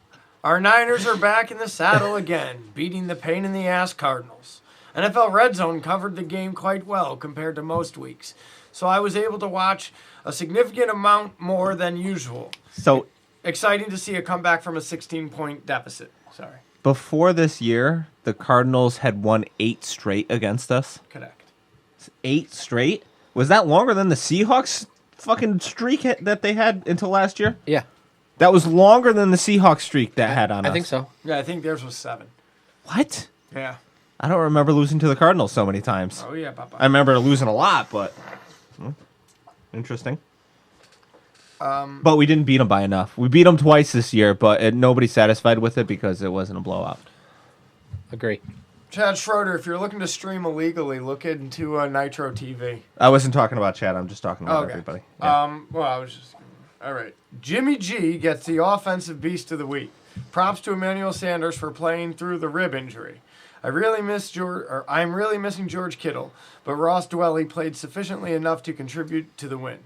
Our Niners are back in the saddle again, beating the pain-in-the-ass Cardinals. NFL Red Zone covered the game quite well compared to most weeks, so I was able to watch a significant amount more than usual. So exciting to see a comeback from a 16-point deficit. Sorry. Before this year, the Cardinals had won 8 straight against us. Correct. 8 straight? Was that longer than the Seahawks fucking streak that they had until last year? Yeah. That was longer than the Seahawks streak that had on us. I think so. Yeah, I think theirs was 7. What? Yeah. I don't remember losing to the Cardinals so many times. Oh, yeah, Papa. I remember losing a lot, but... interesting. But we didn't beat them by enough. We beat them twice this year, but nobody's satisfied with it because it wasn't a blowout. Agree. Chad Schroeder, if you're looking to stream illegally, look into Nitro TV. I wasn't talking about Chad. I'm just talking about Okay. everybody. Yeah. Well, I was just... All right. Jimmy G gets the offensive beast of the week. Props to Emmanuel Sanders for playing through the rib injury. I'm really missing George Kittle, but Ross Dwelly played sufficiently enough to contribute to the win.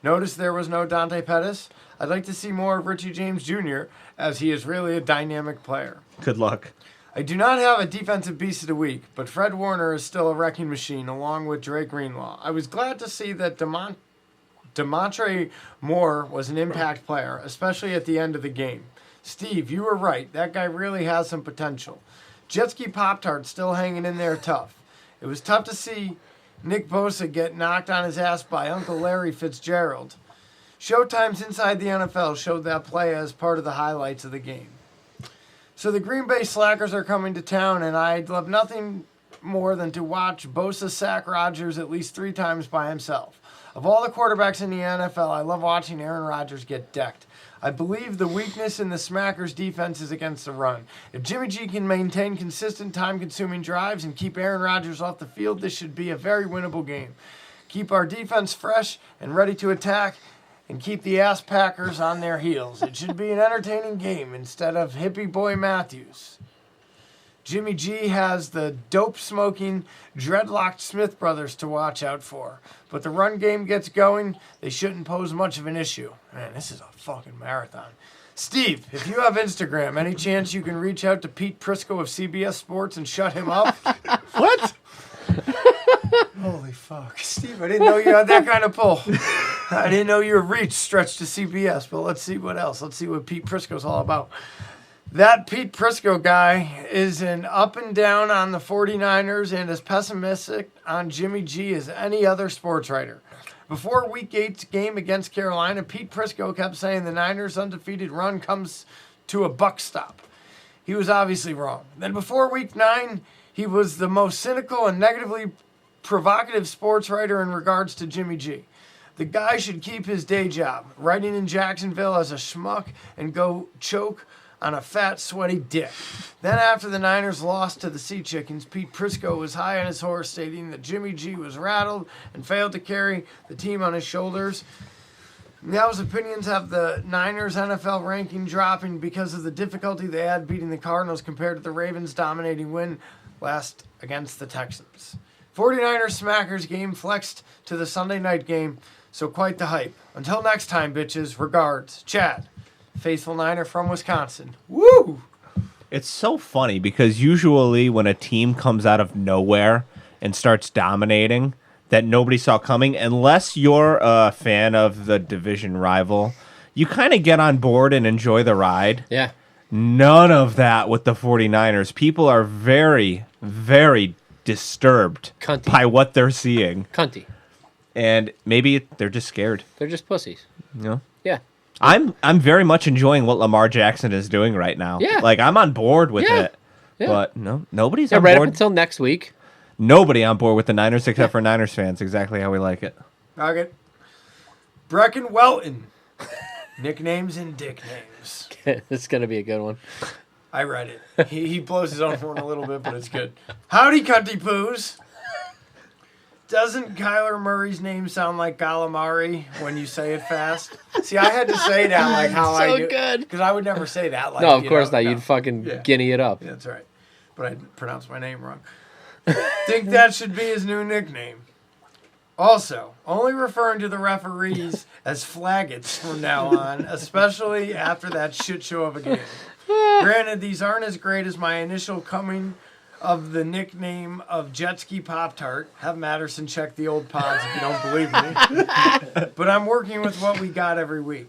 Notice there was no Dante Pettis. I'd like to see more of Richie James Jr., as he is really a dynamic player. Good luck. I do not have a defensive beast of the week, but Fred Warner is still a wrecking machine, along with Drake Greenlaw. I was glad to see that Demontre Moore was an impact player, especially at the end of the game. Steve, you were right. That guy really has some potential. Jetski Pop-Tart still hanging in there tough. It was tough to see Nick Bosa get knocked on his ass by Uncle Larry Fitzgerald. Showtime's Inside the NFL showed that play as part of the highlights of the game. So the Green Bay Slackers are coming to town, and I'd love nothing more than to watch Bosa sack Rodgers at least 3 times by himself. Of all the quarterbacks in the NFL, I love watching Aaron Rodgers get decked. I believe the weakness in the Smackers' defense is against the run. If Jimmy G can maintain consistent time-consuming drives and keep Aaron Rodgers off the field, this should be a very winnable game. Keep our defense fresh and ready to attack, and keep the ass Packers on their heels. It should be an entertaining game instead of Hippie Boy Matthews. Jimmy G has the dope-smoking, dreadlocked Smith brothers to watch out for. But the run game gets going, they shouldn't pose much of an issue. Man, this is a fucking marathon. Steve, if you have Instagram, any chance you can reach out to Pete Prisco of CBS Sports and shut him up? What? Holy fuck. Steve, I didn't know you had that kind of pull. I didn't know your reach stretched to CBS, but let's see what else. Let's see what Pete Prisco's all about. That Pete Prisco guy is an up and down on the 49ers and as pessimistic on Jimmy G as any other sports writer. Before Week 8's game against Carolina, Pete Prisco kept saying the Niners' undefeated run comes to a buck stop. He was obviously wrong. Then before Week 9, he was the most cynical and negatively provocative sports writer in regards to Jimmy G. The guy should keep his day job, writing in Jacksonville as a schmuck and go choke on a fat, sweaty dick. Then after the Niners lost to the Sea Chickens, Pete Prisco was high on his horse, stating that Jimmy G was rattled and failed to carry the team on his shoulders. Now his opinions have the Niners NFL ranking dropping because of the difficulty they had beating the Cardinals compared to the Ravens' dominating win last against the Texans. 49ers Smackers game flexed to the Sunday night game, so quite the hype. Until next time, bitches, regards, Chad, faithful Niner from Wisconsin. Woo! It's so funny because usually when a team comes out of nowhere and starts dominating that nobody saw coming, unless you're a fan of the division rival, you kind of get on board and enjoy the ride. Yeah. None of that with the 49ers. People are very, very disturbed Cunty. by what they're seeing. Cunty. And maybe they're just scared. They're just pussies. You know? Yeah. I'm very much enjoying what Lamar Jackson is doing right now. Yeah. Like, I'm on board with Yeah. it. Yeah. But no, nobody's Yeah, on right board. up until next week. Nobody on board with the Niners except for Niners fans. Exactly how we like it. Okay. Brecken Welton. Nicknames and dick names. It's going to be a good one. I read it. He blows his own horn a little bit, but it's good. Howdy, cunty poos. Doesn't Kyler Murray's name sound like Calamari when you say it fast? See, I had to say that like how I So do. good. Because I would never say that. Like, No, of you course know, not. no. You'd fucking Yeah. guinea it up. Yeah, that's right. But I pronounced my name wrong. Think that should be his new nickname. Also, only referring to the referees as flaggots from now on, especially after that shit show of a game. Granted, these aren't as great as my initial coming of the nickname of Jetski Pop-Tart. Have Matterson check the old pods if you don't believe me. But I'm working with what we got every week.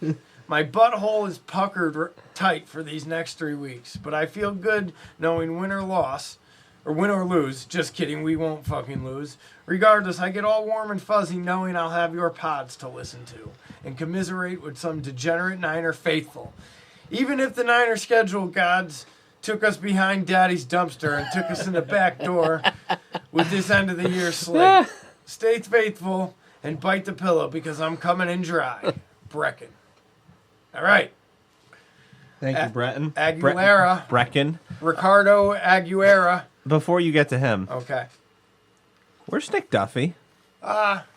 My butthole is puckered tight for these next 3 weeks, but I feel good knowing win or lose. Just kidding, we won't fucking lose. Regardless, I get all warm and fuzzy knowing I'll have your pods to listen to and commiserate with some degenerate Niner faithful. Even if the Niner schedule gods took us behind Daddy's dumpster and took us in the back door with this end of the year slate. Stay faithful and bite the pillow because I'm coming in dry. Brecken. All right. Thank you, Breton. Aguilera. Brecken. Ricardo Aguilera. before you get to him, Okay. where's Nick Duffy?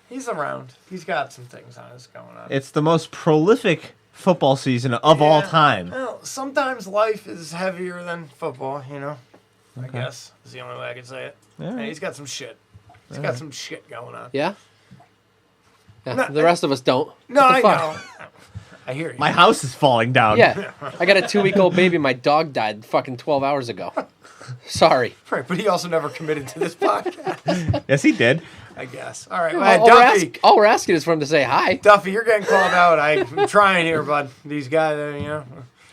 He's around. He's got some things on his going on. It's the most prolific football season of all time. Well, sometimes life is heavier than football, you know? I guess is the only way I can say it. All right. Hey, he's got some shit. He's got some shit going on. Yeah? Yeah, No, the rest of us don't. No, What the I fuck? know. I hear you. My house is falling down. Yeah. I got a 2-week-old baby. My dog died fucking 12 hours ago. Sorry. Right, but he also never committed to this podcast, Yes, he did. I guess. All right, All well, Duffy. all we're asking is for him to say hi. Duffy, you're getting called out. I'm trying here, bud. These guys, you know,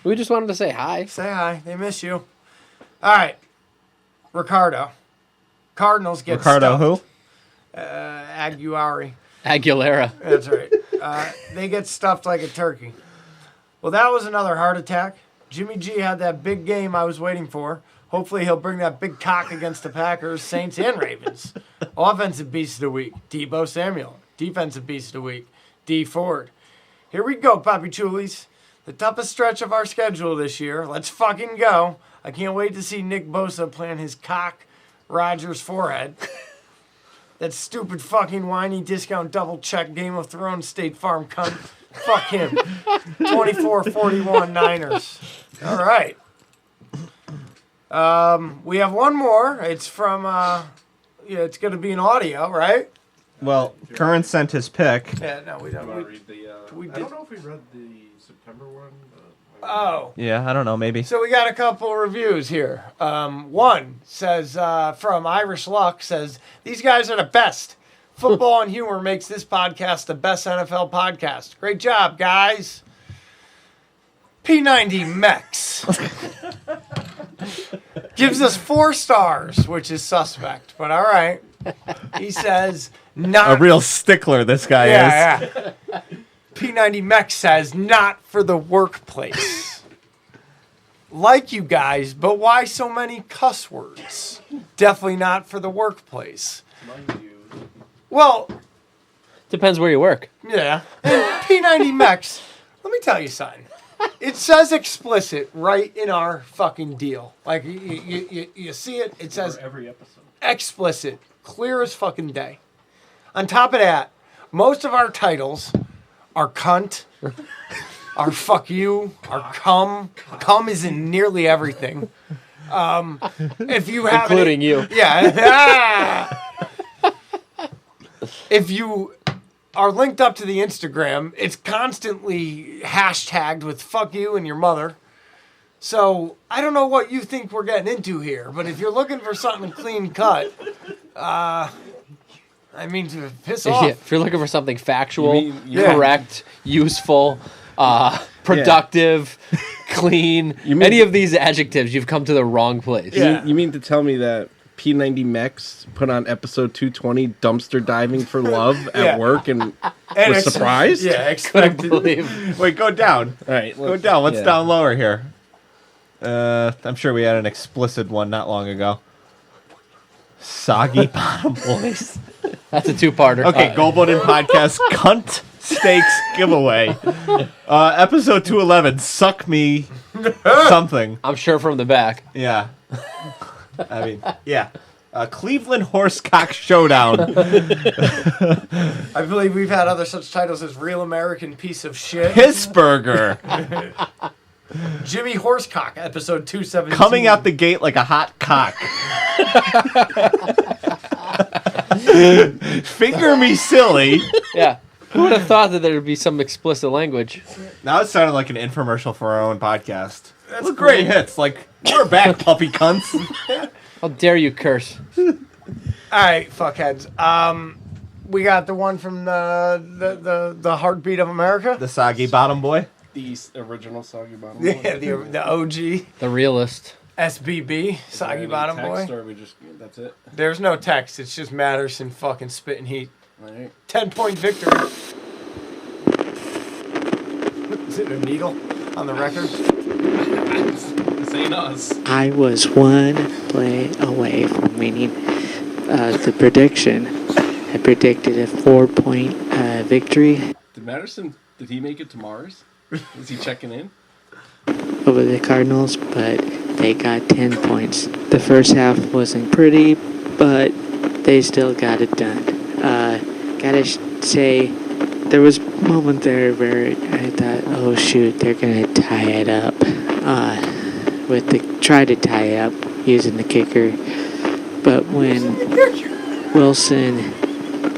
We just wanted to say hi. say hi. They miss you. All right, Ricardo. Cardinals get Ricardo stuffed. who? Aguirre. Aguilera. That's right. They get stuffed like a turkey. Well, that was another heart attack. Jimmy G had that big game I was waiting for. Hopefully he'll bring that big cock against the Packers, Saints, and Ravens. Offensive beast of the week, Deebo Samuel. Defensive beast of the week, D Ford. Here we go, Papi Chulis. The toughest stretch of our schedule this year. Let's fucking go. I can't wait to see Nick Bosa plant his cock Rodgers' forehead. That stupid fucking whiny discount double check Game of Thrones State Farm cunt. Fuck him. 24-41 Niners. All right. We have one more. It's from, it's going to be an audio, right? Well, Curran sent his pick. Yeah, no, we You don't. want to We, read the? we I did- don't know if we read the September one. But oh. Yeah, I don't know, maybe. So we got a couple reviews here. One says, from Irish Luck, says, these guys are the best. Football and humor makes this podcast the best NFL podcast. Great job, guys. P90 Mex gives us 4 stars, which is suspect, but all right. He says, not A real stickler, this guy is. yeah. P90 Mex says, not for the workplace. Like you guys, but why so many cuss words? Definitely not for the workplace. mind you, Well, Depends where you work. yeah. And P90 Mex, let me tell you something. It says explicit right in our fucking deal. Like, you see it, it says for every episode. explicit, clear as fucking day. On top of that, most of our titles are cunt, are fuck you, are cum. Cum is in nearly everything. If you have Including you. yeah. If you are linked up to the Instagram, it's constantly hashtagged with fuck you and your mother. So I don't know what you think we're getting into here, but if you're looking for something clean cut, I mean, to piss off. Yeah, if you're looking for something factual, Yeah. correct, useful, productive, clean, any of these adjectives, you've come to the wrong place. Yeah. You mean to tell me that P90 Mex put on episode 220 dumpster diving for love Yeah. at work and And was surprised? Yeah, Couldn't expected. believe. Wait, go down. All right, Go down. What's yeah. down lower here? I'm sure we had an explicit one not long ago. Soggy Bottom Boys. That's a two-parter. Okay, Goldblooded Podcast Cunt Steaks Giveaway. Episode 211, Suck Me Something. I'm sure from the back. Yeah. I mean, yeah. Cleveland Horsecock Showdown. I believe we've had other such titles as Real American Piece of Shit, Pittsburgher. Jimmy Horsecock, episode 217. Coming out the gate like a hot cock. Finger me silly. Yeah. Who would have thought that there would be some explicit language? Now it sounded like an infomercial for our own podcast. That's great hits. Like, we're back, puppy cunts. How dare you curse? All right, fuckheads. We got the one from the Heartbeat of America. The Soggy Bottom Boy. The original Soggy Bottom Yeah, the OG The realist. SBB, Soggy Bottom Boy. Or we just, that's it? There's no text. It's just Matterson fucking spitting heat. All right. 10-point victory. Is it a needle on the record? This ain't us. I was one play away from winning the prediction. I predicted a 4-point victory Did he make it to Mars? Is he checking in? over the Cardinals, but they got 10 points. The first half wasn't pretty, but they still got it done. Gotta say, there was a moment there where I thought, oh shoot, they're gonna tie it up. Try to tie it up using the kicker. But when Wilson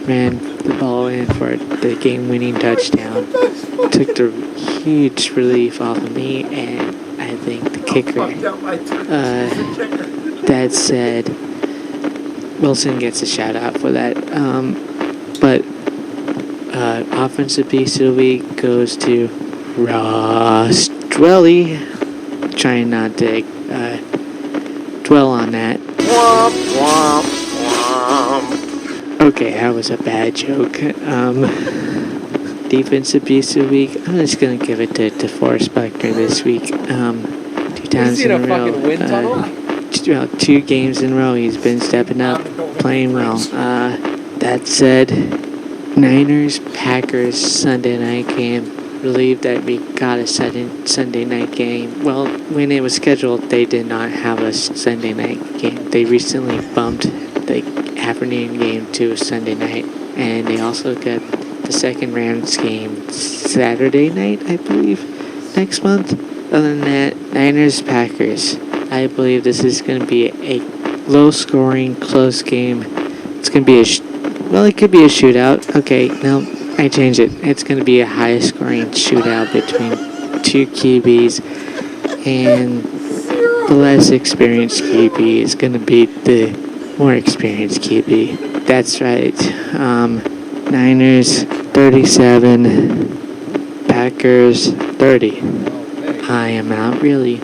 ran the ball in for the game-winning touchdown, took the huge relief off of me, and I think the kicker. That said, Wilson gets a shout out for that. But offensive piece of the week goes to Ross Dwelly. Trying not to dwell on that. Okay, that was a bad joke. Defensive piece of the week, I'm just gonna give it to DeForest Buckner this week. 2 times in a row. Fucking wind tunnel? 2 games in a row, he's been stepping up, playing well. That said, Niners Packers Sunday night game. Relieved that we got a Sunday night game. Well, when it was scheduled, they did not have a Sunday night game. They recently bumped the afternoon game to a Sunday night, and they also got the second Rams game Saturday night, I believe, next month. Other than that, Niners Packers. I believe this is going to be a low-scoring, close game. It's going to be it could be a shootout. Okay, no, I changed it. It's going to be a high-scoring shootout between 2 QBs, and the less experienced QB is going to beat the more experienced QB. That's right. Niners 37, Packers 30. I am out, really.